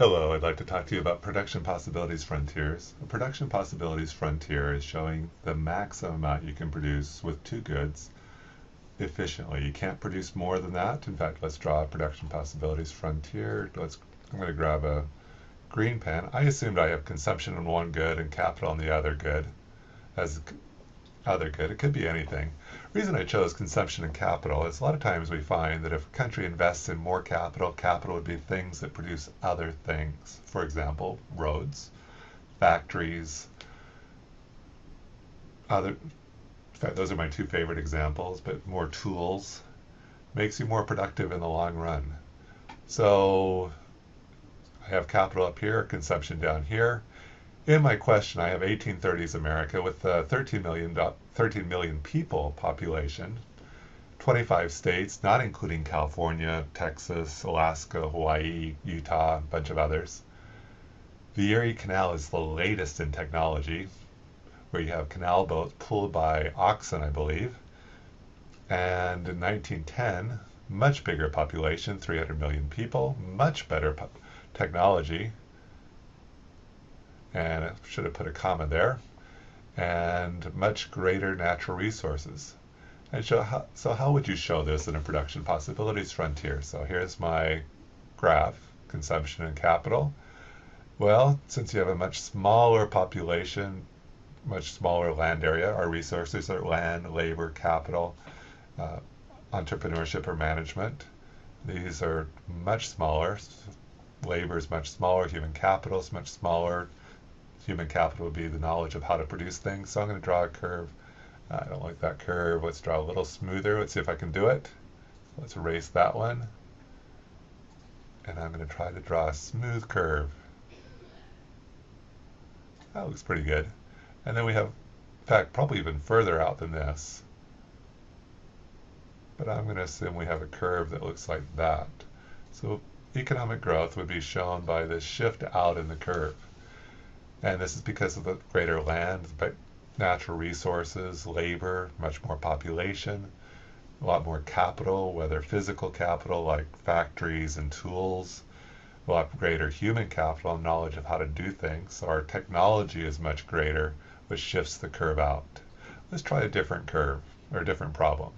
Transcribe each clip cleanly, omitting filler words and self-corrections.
Hello, I'd like to talk to you about production possibilities frontiers. A production possibilities frontier is showing the maximum amount you can produce with two goods efficiently. You can't produce more than that. In fact, let's draw a production possibilities frontier. I'm going to grab a green pen. I assumed I have consumption on one good and capital on the other good. As other good, it could be anything. The reason I chose consumption and capital is a lot of times we find that if a country invests in more capital, capital would be things that produce other things. For example, roads, factories, other, in fact, those are my two favorite examples, but more tools makes you more productive in the long run. So I have capital up here, consumption down here. In my question, I have 1830s America with a 13 million people population, 25 states, not including California, Texas, Alaska, Hawaii, Utah, a bunch of others. The Erie Canal is the latest in technology, where you have canal boats pulled by oxen, I believe. And in 1910, much bigger population, 300 million people, much better technology. And I should have put a comma there. And much greater natural resources. And so how would you show this in a production possibilities frontier? So here's my graph, consumption and capital. Well, since you have a much smaller population, much smaller land area, our resources are land, labor, capital, uh, entrepreneurship or management. These are much smaller. Labor is much smaller, human capital is much smaller. Human capital would be the knowledge of how to produce things. So I'm going to draw a curve. I don't like that curve. Let's draw a little smoother. Let's see if I can do it. Let's erase that one. And I'm going to try to draw a smooth curve. That looks pretty good. And then we have, in fact, probably even further out than this. But I'm going to assume we have a curve that looks like that. So economic growth would be shown by this shift out in the curve. And this is because of the greater land, natural resources, labor, much more population, a lot more capital, whether physical capital like factories and tools, a lot greater human capital and knowledge of how to do things. So our technology is much greater, which shifts the curve out. Let's try a different curve or a different problem.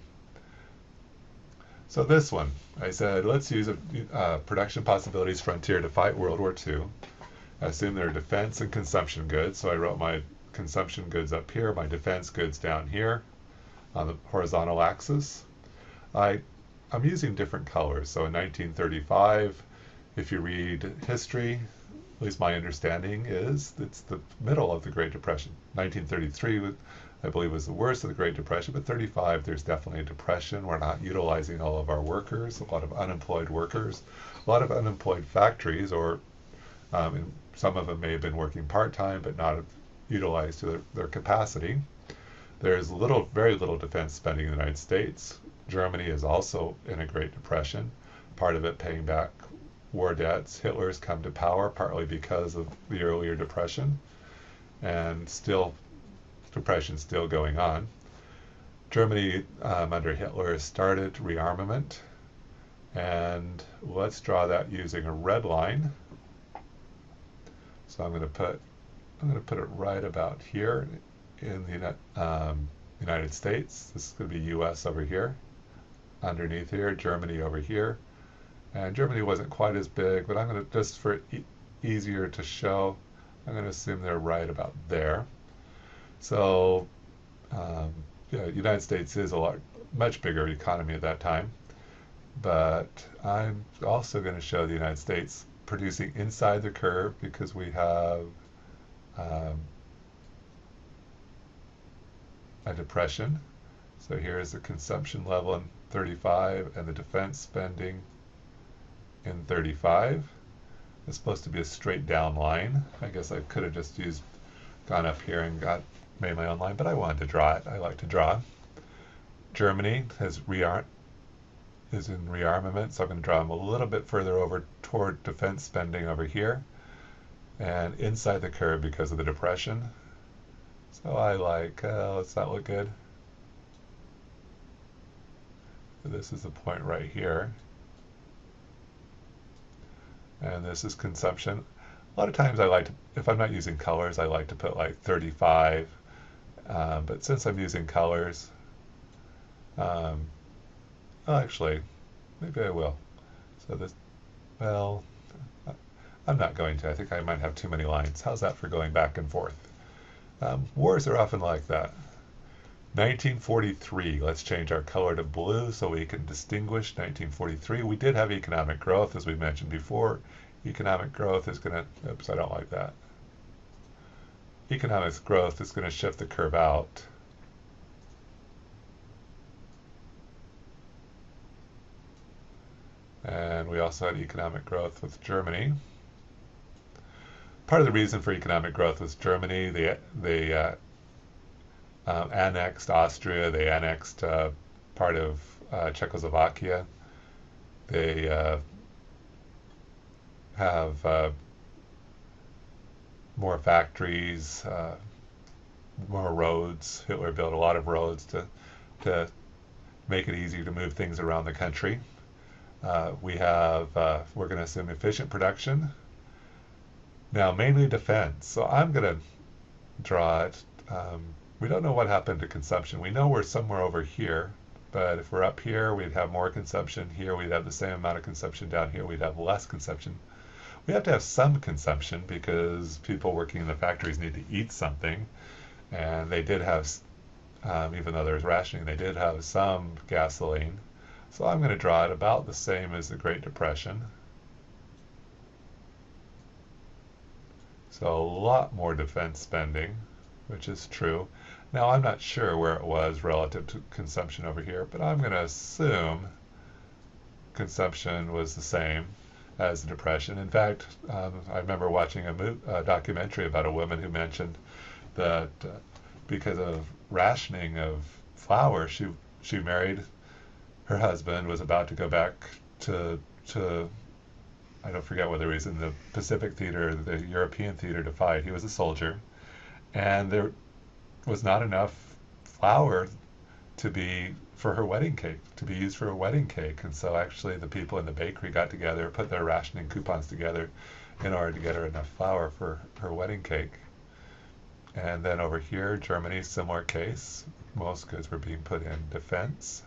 So this one, I said, let's use a production possibilities frontier to fight World War II. I assume they're defense and consumption goods, so I wrote my consumption goods up here, my defense goods down here on the horizontal axis. I'm using different colors. So in 1935, if you read history, at least my understanding is it's the middle of the Great Depression. 1933, I believe, was the worst of the Great Depression, but 35, there's definitely a depression. We're not utilizing all of our workers, a lot of unemployed workers, a lot of unemployed factories, or some of them may have been working part-time but not utilized to their capacity. There's very little defense spending in the United States. Germany is also in a Great Depression, part of it paying back war debts. Hitler's come to power partly because of the earlier depression, and depression still going on. Germany under Hitler started rearmament, and let's draw that using a red line. So I'm going to put it right about here in the United States. This is going to be U.S. over here. Underneath here, Germany over here. And Germany wasn't quite as big, but I'm going to, just for easier to show, I'm going to assume they're right about there. So, yeah, United States is much bigger economy at that time. But I'm also going to show the United States producing inside the curve because we have a depression. So here's the consumption level in 35 and the defense spending in 35. It's supposed to be a straight down line. I guess I could have just gone up here and made my own line, but I wanted to draw it. I like to draw. Germany is in rearmament, so I'm going to draw them a little bit further over toward defense spending over here and inside the curve because of the depression. So I does that look good? This is the point right here. and this is consumption. A lot of times I like to, if I'm not using colors, I like to put like 35, but since I'm using colors, um, well, actually, maybe I will. So this, well, I'm not going to. I think I might have too many lines. How's that for going back and forth? Wars are often like that. 1943, let's change our color to blue so we can distinguish 1943. We did have economic growth, as we mentioned before. Economic growth is going to, oops, I don't like that. Economic growth is going to shift the curve out. And we also had economic growth with Germany. Part of the reason for economic growth was Germany. They annexed Austria. They annexed part of Czechoslovakia. They have more factories, more roads. Hitler built a lot of roads to make it easier to move things around the country. We're going to assume efficient production. Now, mainly defense. So I'm going to draw it. We don't know what happened to consumption. We know we're somewhere over here, but if we're up here, we'd have more consumption. Here, we'd have the same amount of consumption. Down here, we'd have less consumption. We have to have some consumption because people working in the factories need to eat something. And they did have, even though there's rationing, they did have some gasoline. So I'm going to draw it about the same as the Great Depression. So a lot more defense spending, which is true. Now I'm not sure where it was relative to consumption over here, but I'm going to assume consumption was the same as the Depression. In fact, I remember watching a documentary about a woman who mentioned that because of rationing of flour, she married her husband, was about to go back to I don't forget whether he was in the Pacific Theater or the European Theater to fight. He was a soldier, and there was not enough flour for her wedding cake, to be used for a wedding cake. And so actually the people in the bakery got together, put their rationing coupons together in order to get her enough flour for her wedding cake. And then over here, Germany, similar case. Most goods were being put in defense.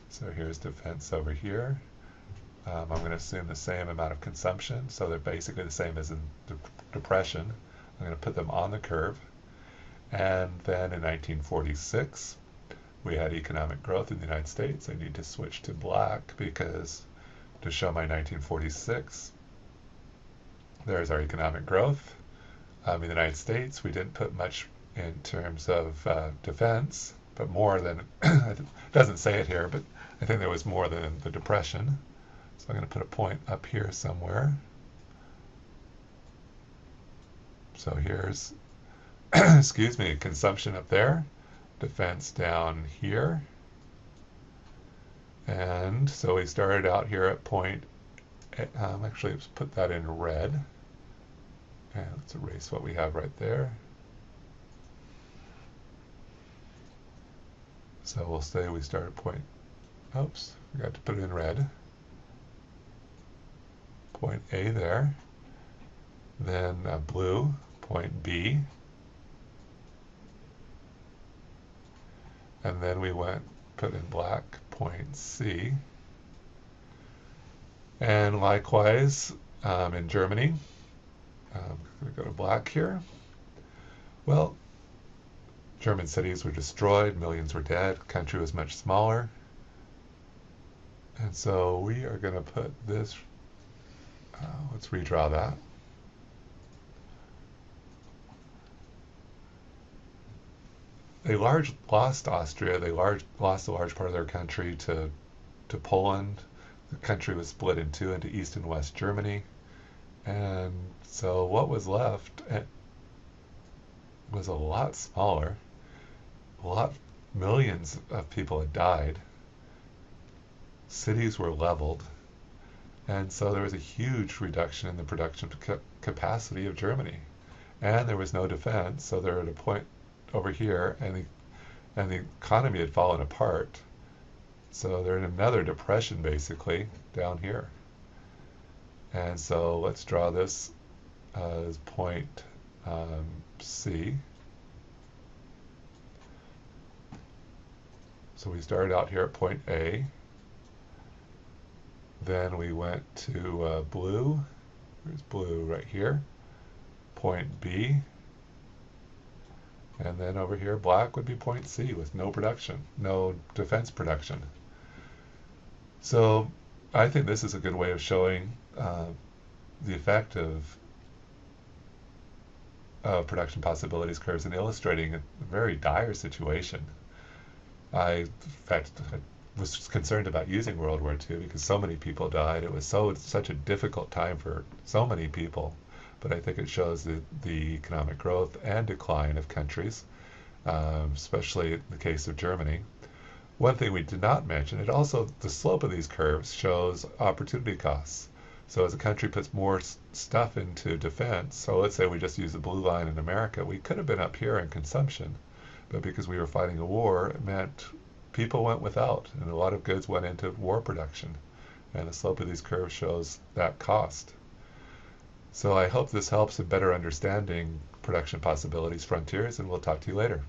So here's defense over here. I'm going to assume the same amount of consumption, so they're basically the same as in the Depression. I'm going to put them on the curve. And then in 1946, we had economic growth in the United States. I need to switch to black because to show my 1946, there's our economic growth. In the United States, we didn't put much in terms of defense, but more than, it doesn't say it here, but I think there was more than the Depression. So I'm going to put a point up here somewhere. So here's, excuse me, consumption up there, defense down here. And so we started out here at point, actually let's put that in red. And let's erase what we have right there. So we'll say we start at point, oops, forgot to put it in red. Point A there, then blue, point B, and then we put in black, point C, and likewise in Germany, I'm going to go to black here. Well, German cities were destroyed, millions were dead, country was much smaller, and so we are going to put this. Let's redraw that. They lost Austria. They lost a large part of their country to Poland. The country was split in two, into East and West Germany. And so what was left was a lot smaller. Millions of people had died. Cities were leveled. And so there was a huge reduction in the production capacity of Germany. And there was no defense, so they're at a point over here, and the economy had fallen apart. So they're in another depression, basically, down here. And so let's draw this as point C. So we started out here at point A. Then we went to blue. There's blue right here. Point B. And then over here, black would be point C with no production, no defense production. So I think this is a good way of showing the effect of production possibilities curves and illustrating a very dire situation. In fact, I was concerned about using World War II because so many people died. It was such a difficult time for so many people. But I think it shows the economic growth and decline of countries, especially in the case of Germany. One thing we did not mention, the slope of these curves shows opportunity costs. So as a country puts more stuff into defense, so let's say we just use the blue line in America, we could have been up here in consumption, but because we were fighting a war, it meant people went without, and a lot of goods went into war production. And the slope of these curves shows that cost. So I hope this helps in better understanding production possibilities frontiers, and we'll talk to you later.